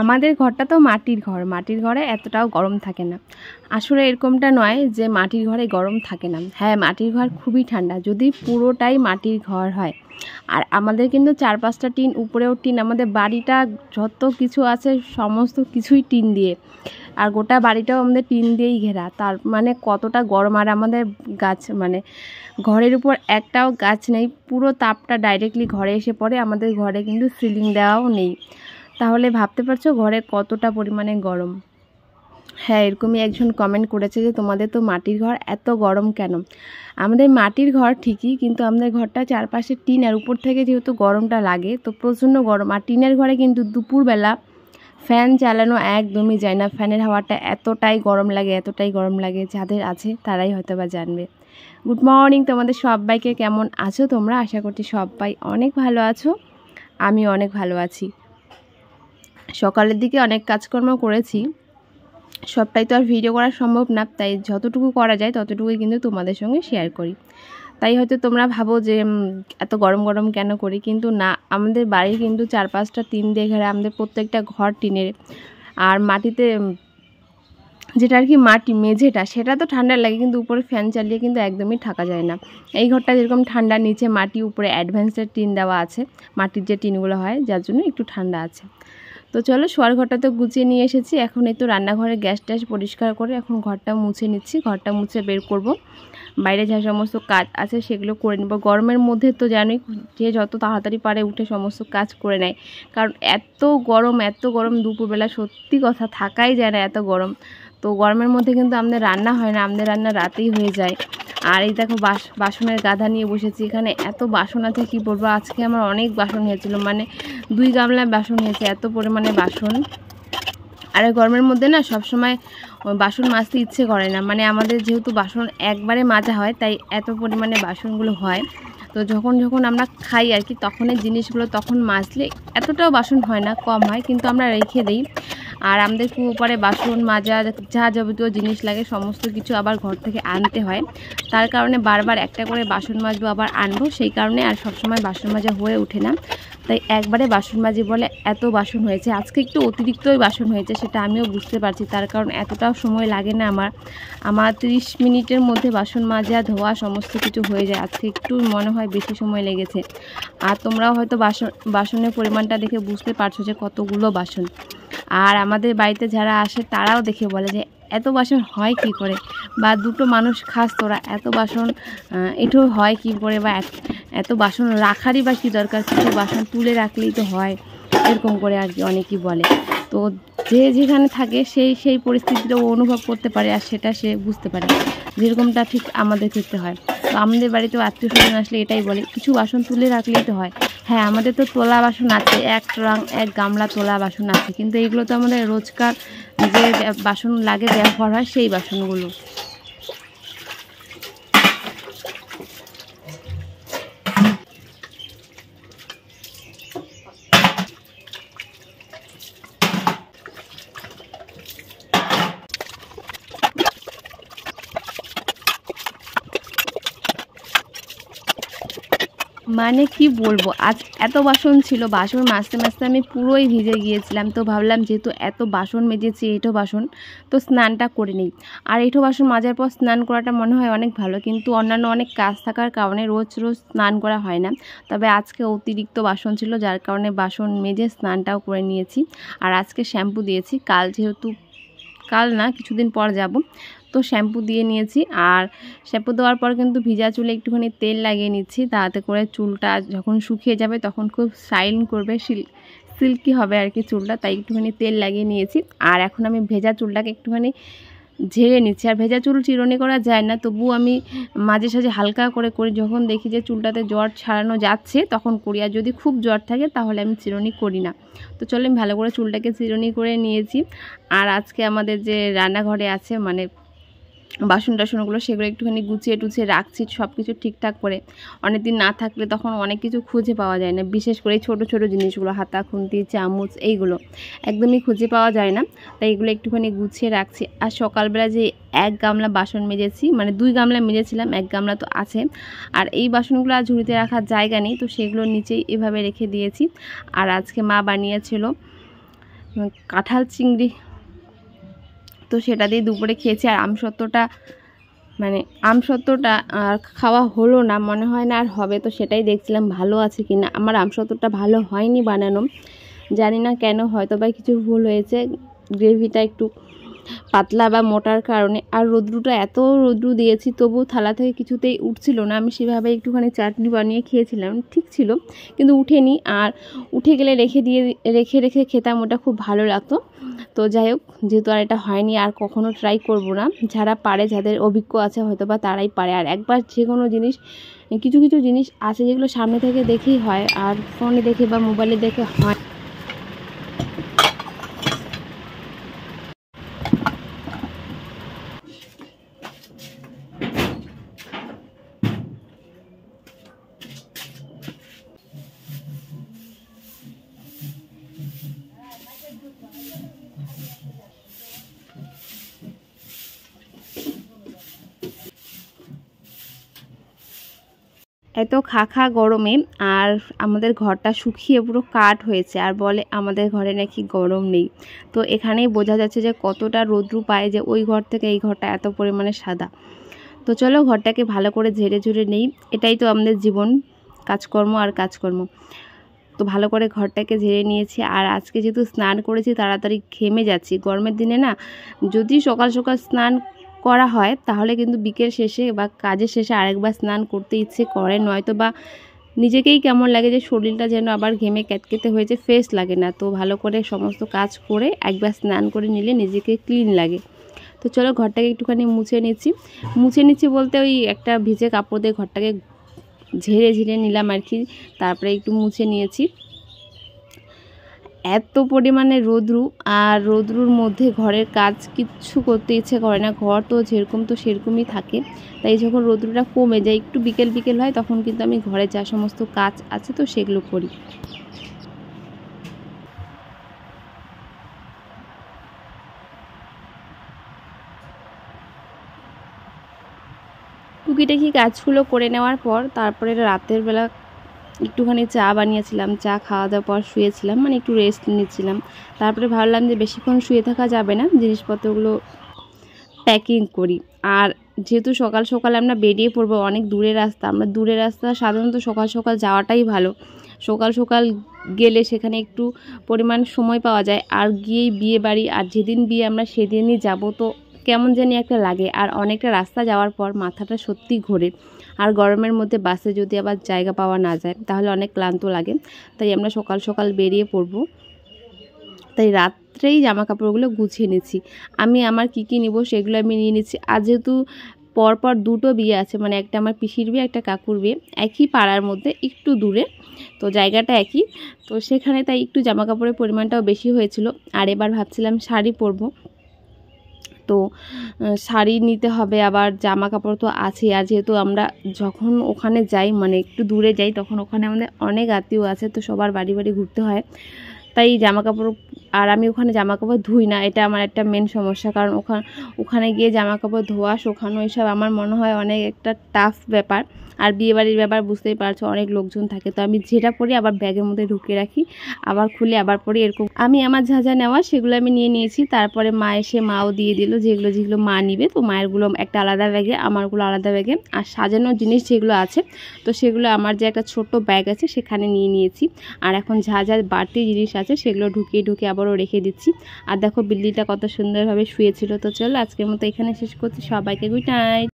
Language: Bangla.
আমাদের ঘরটা তো মাটির ঘর, মাটির ঘরে এতটাও গরম থাকে না। আসলে এরকমটা নয় যে মাটির ঘরে গরম থাকে না, হ্যাঁ মাটির ঘর খুবই ঠান্ডা যদি পুরোটাই মাটির ঘর হয়। আর আমাদের কিন্তু 4-5টা টিন, উপরেও টিন, আমাদের বাড়িটা যত কিছু আছে সমস্ত কিছুই টিন দিয়ে, আর গোটা বাড়িটাও আমাদের টিন দিয়েই ঘেরা। তার মানে কতটা গরম। আর আমাদের গাছ মানে ঘরের উপর একটাও গাছ নেই, পুরো তাপটা ডাইরেক্টলি ঘরে এসে পড়ে। আমাদের ঘরে কিন্তু সিলিং দেওয়াও নেই, তাহলে ভাবতে পারছো ঘরে কতটা পরিমাণে গরম। হ্যাঁ এরকমই একজন কমেন্ট করেছে যে তোমাদের তো মাটির ঘর, এত গরম কেন? আমাদের মাটির ঘর ঠিকই, কিন্তু আমাদের ঘরটা চারপাশে টিন, আর উপর থেকে যেহেতু গরমটা লাগে তো প্রচণ্ড গরম। আর টিনের ঘরে কিন্তু দুপুরবেলা ফ্যান চালানো একদমই যায় না, ফ্যানের হাওয়াটা এতটাই গরম লাগে, এতটাই গরম লাগে, যাদের আছে তারাই হয়তো বা জানবে। গুড মর্নিং তোমাদের সবাইকে, কেমন আছো তোমরা? আশা করছি সবাই অনেক ভালো আছো, আমি অনেক ভালো আছি। সকালের দিকে অনেক কাজকর্ম করেছি, সবটাই তো আর ভিডিও করা সম্ভব না, তাই যতটুকু করা যায় ততটুকুই কিন্তু তোমাদের সঙ্গে শেয়ার করি। তাই হয়তো তোমরা ভাবো যে এত গরম গরম কেন করি, কিন্তু না, আমাদের বাড়ির কিন্তু 4-5টা টিন দিয়ে ঘেরা, আমাদের প্রত্যেকটা ঘর টিনের। আর মাটিতে যেটা আর কি মাটি মেঝেটা, সেটা তো ঠান্ডা লাগে, কিন্তু উপরে ফ্যান চালিয়ে কিন্তু একদমই থাকা যায় না। এই ঘরটা যেরকম ঠান্ডা, নিচে মাটি, উপরে অ্যাডভান্সের টিন দেওয়া আছে, মাটির যে টিনগুলো হয়, যার জন্য একটু ঠান্ডা আছে। তো চলো শোয়ার ঘরটা তো গুছিয়ে নিয়ে এসেছি, এখন এই তো রান্নাঘরে গ্যাস ট্যাস পরিষ্কার করে এখন ঘরটা মুছে নিচ্ছি। ঘরটা মুছে বের করব, বাইরে যা সমস্ত কাজ আছে সেগুলো করে নেব। গরমের মধ্যে তো জানোই যে যত তাড়াতাড়ি পারে উঠে সমস্ত কাজ করে নেয়, কারণ এত গরম দুপুরবেলা সত্যি কথা থাকাই যায় না, এত গরম। তো গরমের মধ্যে কিন্তু আমাদের রান্না হয় না, আমাদের রান্না রাতেই হয়ে যায়। আর এই দেখো বাসনের গাদা নিয়ে বসেছি, এখানে এত বাসন আছে কি বলবো। আজকে আমার অনেক বাসন হয়েছিল, মানে 2 গামলা বাসন হয়েছে, এত পরিমাণে বাসন। আর গরমের মধ্যে না সবসময় বাসন মাজতে ইচ্ছে করে না, মানে আমাদের যেহেতু বাসন একবারে মাজা হয় তাই এত পরিমাণে বাসনগুলো হয়। তো যখন আমরা খাই আর কি, তখনের জিনিসগুলো তখন মাজলে এতটাও বাসন হয় না, কম হয়, কিন্তু আমরা রেখে দিই। আর আমাদের উপরে বাসন মাজা যা যাবতীয় জিনিস লাগে সমস্ত কিছু আবার ঘর থেকে আনতে হয়, তার কারণে বারবার একটা করে বাসন মাজবো আবার আনবো, সেই কারণে আর সবসময় বাসন মাজা হয়ে ওঠে না। তাই একবারে বাসন মাজি বলে এত বাসন হয়েছে। আজকে একটু অতিরিক্তই বাসন হয়েছে, সেটা আমিও বুঝতে পারছি, তার কারণ এতটাও সময় লাগে না আমার 30 মিনিটের মধ্যে বাসন মাজা ধোয়া সমস্ত কিছু হয়ে যায়। আজকে একটু মনে হয় বেশি সময় লেগেছে। আর তোমরাও হয়তো বাসনের পরিমাণটা দেখে বুঝতে পারছো যে কতগুলো বাসন। আর আমাদের বাড়িতে যারা আসে তারাও দেখে বলে যে এত বাসন হয় কি করে, বা 2টো মানুষ খাস তোরা, এত বাসন এটো হয় কি করে, বা এত বাসন রাখারই বা কী দরকার, কিছু বাসন তুলে রাখলেই তো হয়, এরকম করে আর কি অনেকেই বলে। তো যে যেখানে থাকে সেই পরিস্থিতিটা অনুভব করতে পারে, আর সেটা সে বুঝতে পারে, যেরকমটা ঠিক আমাদের ক্ষেত্রে হয়। তো আমাদের বাড়িতেও আত্মীয় স্বজন আসলে এটাই বলে, কিছু বাসন তুলে রাখলেই তো হয়। হ্যাঁ আমাদের তো তোলা বাসন আছে, এক গামলা তোলা বাসন আছে, কিন্তু এগুলো তো আমাদের রোজকার যে বাসন লাগে ব্যবহার হয় সেই বাসনগুলো। মানে কি বলবো, আজ এত বাসন ছিল, বাসন মাজতে মাজতে আমি পুরোই ভিজে গিয়েছিলাম। তো ভাবলাম যেহেতু এত বাসন মেজেছি, এঁঠো বাসন, তো স্নানটা করে নিই। আর এঁঠো বাসন মাজার পর স্নান করাটা মনে হয় অনেক ভালো, কিন্তু অন্যান্য অনেক কাজ থাকার কারণে রোজ স্নান করা হয় না। তবে আজকে অতিরিক্ত বাসন ছিল, যার কারণে বাসন মেজে স্নানটাও করে নিয়েছি। আর আজকে শ্যাম্পু দিয়েছি, কাল না কিছুদিন পর যাব, তো শ্যাম্পু দিয়ে নিয়েছি। আর শ্যাম্পু দেওয়ার পর কিন্তু ভিজা চুলে একটুখানি তেল লাগিয়ে নিচ্ছি, তাতে করে চুলটা যখন শুকিয়ে যাবে তখন খুব শাইন করবে, সিল্কি হবে আর কি চুলটা, তাই একটুখানি তেল লাগিয়ে নিয়েছি। আর এখন আমি ভেজা চুলটাকে একটুখানি ঝেড়ে নিচ্ছি। আর ভেজা চুল চিরুনি করা যায় না, তবু আমি মাঝে সাঝে হালকা করে করি, যখন দেখি যে চুলটাতে জ্বর ছাড়ানো যাচ্ছে তখন করি, আর যদি খুব জ্বর থাকে তাহলে আমি চিরুনি করি না। তো চলো আমি ভালো করে চুলটাকে চিরুনি করে নিয়েছি। আর আজকে আমাদের যে রান্নাঘরে আছে, মানে বাসন টাসনগুলো সেগুলো একটুখানি গুছিয়ে টুছিয়ে রাখছি সব কিছু ঠিকঠাক করে। অনেক দিন না থাকলে তখন অনেক কিছু খুঁজে পাওয়া যায় না, বিশেষ করে ছোট ছোট জিনিসগুলো, হাতা খুন্তি চামচ এইগুলো একদমই খুঁজে পাওয়া যায় না, তাই এগুলো একটুখানি গুছিয়ে রাখছি। আর সকালবেলা যে 1 গামলা বাসন মেজেছি, মানে 2 গামলা মেজেছিলাম, 1 গামলা তো আছে। আর এই বাসনগুলো আর ঝুড়িতে রাখার জায়গা নেই, তো সেগুলো নিচেই এভাবে রেখে দিয়েছি। আর আজকে মা বানিয়েছিল কাঁঠাল চিংড়ি, তো সেটা দিয়ে দুপুরে খেয়েছি। আর আমসত্ত্বটা আর খাওয়া হলো না, মনে হয় না আর হবে, তো সেটাই দেখছিলাম ভালো আছে কিনা। আমার আমসত্ত্বটা ভালো হয়নি বানানো, জানি না কেন, হয়তো বা কিছু ভুল হয়েছে, গ্রেভিটা একটু পাতলা বা মোটার কারণে। আর এত রৌদ্রু দিয়েছি তবুও থালা থেকে কিছুতেই উঠছিল না। আমি সেভাবে একটুখানি চাটনি বানিয়ে খেয়েছিলাম, ঠিক ছিল, কিন্তু উঠেনি। আর উঠে গেলে রেখে রেখে খেতাম, ওটা খুব ভালো লাগতো। তো যাই হোক, যেহেতু আর এটা হয়নি, আর কখনো ট্রাই করব না। যারা পারে, যাদের অভিজ্ঞ আছে হয়তো বা তারাই পারে। আর একবার যে কোনো জিনিস, কিছু কিছু জিনিস আছে যেগুলো সামনে থেকে দেখেই হয়, আর ফোনে দেখে বা মোবাইলে দেখে হয়। এত খা গরমে আর আমাদের ঘরটা শুকিয়ে পুরো কাঠ হয়েছে, আর বলে আমাদের ঘরে নাকি গরম নেই। তো এখানেই বোঝা যাচ্ছে যে কতটা রৌদ্র পায়, যে ওই ঘর থেকে এই ঘরটা এত পরিমাণে সাদা। তো চলো ঘরটাকে ভালো করে ঝেড়ে ঝুড়ে নেই, এটাই তো আমাদের জীবন, কাজকর্ম আর কাজকর্ম। তো ভালো করে ঘরটাকে ঝেড়ে নিয়েছি। আর আজকে যেহেতু স্নান করেছি, তাড়াতাড়ি ঘেমে যাচ্ছি। গরমের দিনে না, যদি সকাল সকাল স্নান করা হয় তাহলে কিন্তু বিকেল শেষে বা কাজের শেষে আরেকবার স্নান করতে ইচ্ছে করে, নয়তো বা নিজেকেই কেমন লাগে যে শরীরটা যেন আবার ঘেমে ক্যাতকেতে হয়েছে, ফ্রেশ লাগে না। তো ভালো করে সমস্ত কাজ করে একবার স্নান করে নিলে নিজেকে ক্লিন লাগে। তো চলো ঘরটাকে একটুখানি মুছে নিচ্ছি বলতে ওই একটা ভিজে কাপড় দিয়ে ঘরটাকে ঝেড়ে নিলাম আর কি, তারপরে একটু মুছে নিয়েছি। এত পরিমাণে রৌদ্রু, আর রৌদ্রুর মধ্যে ঘরের কাজ কিচ্ছু করতে ইচ্ছে করে না, ঘর তো যেরকম তো সেরকমই থাকে। তাই যখন রৌদ্রুটা কমে যায়, একটু বিকেল হয়, তখন কিন্তু আমি ঘরে যা সমস্ত কাজ আছে তো সেগুলো করি। টুকিটাকি কাজগুলো করে নেওয়ার পর তারপরে রাতের বেলা একটুখানি চা বানিয়েছিলাম, চা খাওয়া দাওয়ার পর শুয়েছিলাম, মানে একটু রেস্ট নিচ্ছিলাম। তারপরে ভাবলাম যে বেশিক্ষণ শুয়ে থাকা যাবে না, জিনিসপত্রগুলো প্যাকিং করি। আর যেহেতু সকাল সকাল আমরা বেরিয়ে পড়বো, অনেক দূরের রাস্তা, আমরা দূরের রাস্তা সাধারণত সকাল সকাল যাওয়াটাই ভালো। সকাল সকাল গেলে সেখানে একটু পরিমাণ সময় পাওয়া যায়, আর গিয়েই বিয়ে বাড়ি, আর যেদিন বিয়ে আমরা সেদিনই যাব, তো কেমন জানি একটা লাগে। আর অনেকটা রাস্তা যাওয়ার পর মাথাটা সত্যি ঘোরে। আর গরমের মধ্যে বাসে যদি আবার জায়গা পাওয়া না যায় তাহলে অনেক ক্লান্ত লাগে। তাই আমরা সকাল সকাল বেরিয়ে পড়বো। তাই রাত্রেই জামা কাপড়গুলো গুছিয়ে নিচ্ছি। আমি আমার কী নিব সেগুলো আমি নিয়ে নিচ্ছি। আর যেহেতু পরপর 2টো বিয়ে আছে, মানে একটা আমার পিসির বিয়ে, একটা কাকুর বিয়ে, একই পাড়ার মধ্যে একটু দূরে, তো জায়গাটা একই, তো সেখানে তাই একটু জামা কাপড়ের পরিমাণটাও বেশি হয়েছিল। আর এবার ভাবছিলাম শাড়ি পরবো, তো শাড়ি নিতে হবে, আবার জামা কাপড় তো আছে। আর যেহেতু আমরা যখন ওখানে যাই, মানে একটু দূরে যাই, তখন ওখানে আমাদের অনেক আত্মীয় আছে, তো সবার বাড়ি ঘুরতে হয়, তাই জামা কাপড়, আর আমি ওখানে জামা কাপড় ধুই না, এটা আমার একটা মেন সমস্যা। কারণ ওখানে গিয়ে জামা কাপড় ধোয়া, শুকানো, এসব আমার মনে হয় অনেক একটা টাফ ব্যাপার। আর বিয়েবাড়ির ব্যাপার বুঝতেই পারছো, অনেক লোকজন থাকে, তো আমি যেটা পরি আবার ব্যাগের মধ্যে ঢুকিয়ে রাখি, আবার খুলে আবার পরি, এরকম। আমি আমার যা নেওয়া সেগুলো আমি নিয়েছি। তারপরে মাও দিয়ে দিল যেগুলো যেগুলো মা নিবে, তো মায়েরগুলো একটা আলাদা ব্যাগে, আমারগুলো আলাদা ব্যাগে। আর সাজানোর জিনিস যেগুলো আছে, তো সেগুলো আমার যে একটা ছোট্ট ব্যাগ আছে সেখানে নিয়েছি। আর এখন যা বাড়তি জিনিস আছে সেগুলো ঢুকিয়ে আবারও রেখে দিচ্ছি। আর দেখো বিল্লিটা কত সুন্দরভাবে শুয়েছিল। তো চলো আজকের মতো এখানে শেষ করছি। সবাইকে গুড নাইট।